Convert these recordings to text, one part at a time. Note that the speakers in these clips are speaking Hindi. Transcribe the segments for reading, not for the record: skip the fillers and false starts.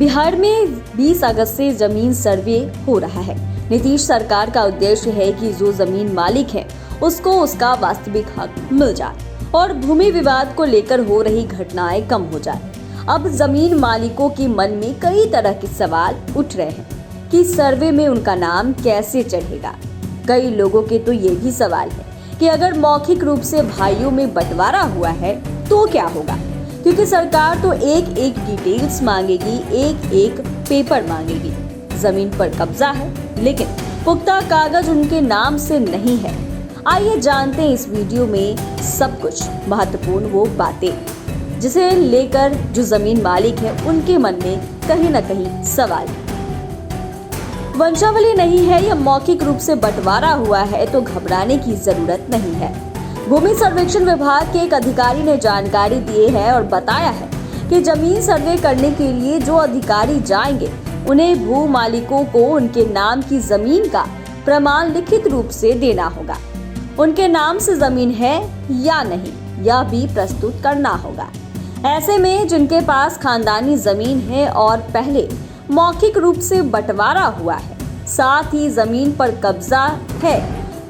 बिहार में 20 अगस्त से जमीन सर्वे हो रहा है। नीतीश सरकार का उद्देश्य है कि जो जमीन मालिक है उसको उसका वास्तविक हक मिल जाए और भूमि विवाद को लेकर हो रही घटनाएं कम हो जाए। अब जमीन मालिकों के मन में कई तरह के सवाल उठ रहे हैं कि सर्वे में उनका नाम कैसे चढ़ेगा। कई लोगों के तो ये भी सवाल है कि अगर मौखिक रूप से भाइयों में बंटवारा हुआ है तो क्या होगा, क्योंकि सरकार तो एक एक डिटेल्स मांगेगी, एक एक पेपर मांगेगी। जमीन पर कब्जा है लेकिन पुख्ता कागज उनके नाम से नहीं है। आइए जानते हैं इस वीडियो में सब कुछ महत्वपूर्ण वो बातें जिसे लेकर जो जमीन मालिक है उनके मन में कहीं न कहीं सवाल है। वंशावली नहीं है या मौखिक रूप से बंटवारा हुआ है तो घबराने की जरूरत नहीं है। भूमि सर्वेक्षण विभाग के एक अधिकारी ने जानकारी दी है और बताया है कि जमीन सर्वे करने के लिए जो अधिकारी जाएंगे उन्हें भू मालिकों को उनके नाम की जमीन का प्रमाण लिखित रूप से देना होगा। उनके नाम से जमीन है या नहीं यह भी प्रस्तुत करना होगा। ऐसे में जिनके पास खानदानी जमीन है और पहले मौखिक रूप से बंटवारा हुआ है, साथ ही जमीन पर कब्जा है,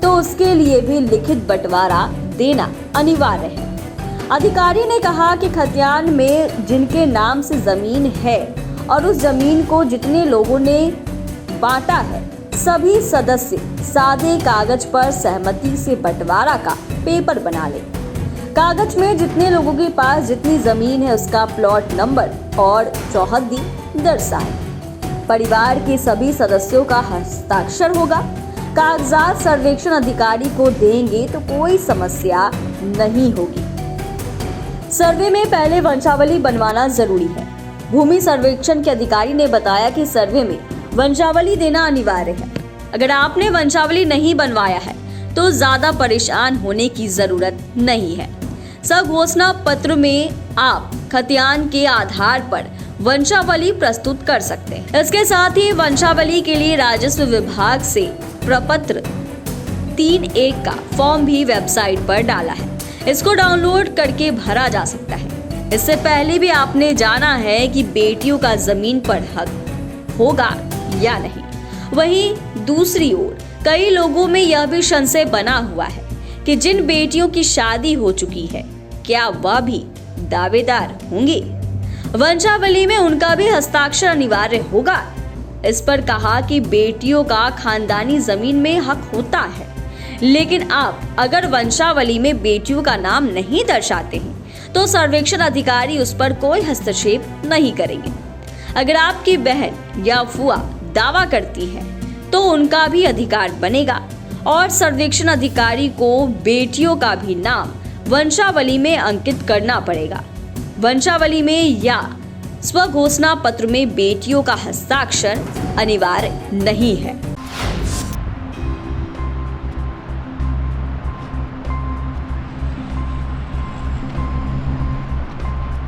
तो उसके लिए भी लिखित बंटवारा देना अनिवार्य है। अधिकारी ने कहा कि खतियान में जिनके नाम से जमीन है और उस जमीन को जितने लोगों ने बांटा है, सभी सदस्य सादे कागज पर सहमति से बंटवारा का पेपर बना ले। कागज में जितने लोगों के पास जितनी जमीन है उसका प्लॉट नंबर और चौहद्दी दर्शाए। परिवार के सभी सदस्यों का हस्ताक्षर होगा। कागजात सर्वेक्षण अधिकारी को देंगे तो कोई समस्या नहीं होगी। सर्वे में पहले वंशावली बनवाना जरूरी है। भूमि सर्वेक्षण के अधिकारी ने बताया कि सर्वे में वंशावली देना अनिवार्य है। अगर आपने वंशावली नहीं बनवाया है तो ज्यादा परेशान होने की जरूरत नहीं है। स्वघोषणा पत्र में आप खतियान के आधार पर वंशावली प्रस्तुत कर सकते हैं। इसके साथ ही वंशावली के लिए राजस्व विभाग से प्रपत्र 3-1 का फॉर्म भी वेबसाइट पर डाला है। इसको डाउनलोड करके भरा जा सकता है। इससे पहले भी आपने जाना है कि बेटियों का जमीन पर हक होगा या नहीं। वहीं दूसरी ओर कई लोगों में यह भी संशय बना हुआ है कि जिन बेटियों की शादी हो चुकी है क्या वह भी दावेदार होंगी। वंशावली में उनका भी हस्ताक्षर अनिवार्य होगा। इस पर कहा कि बेटियों का खानदानी जमीन में हक होता है, लेकिन आप अगर वंशावली में बेटियों का नाम नहीं दर्शाते हैं तो सर्वेक्षण अधिकारी उस पर कोई हस्तक्षेप नहीं करेंगे। अगर आपकी बहन या फुआ दावा करती है तो उनका भी अधिकार बनेगा और सर्वेक्षण अधिकारी को बेटियों का भी नाम वंशावली में अंकित करना पड़ेगा। वंशावली में या स्वघोषणा पत्र में बेटियों का हस्ताक्षर अनिवार्य नहीं है।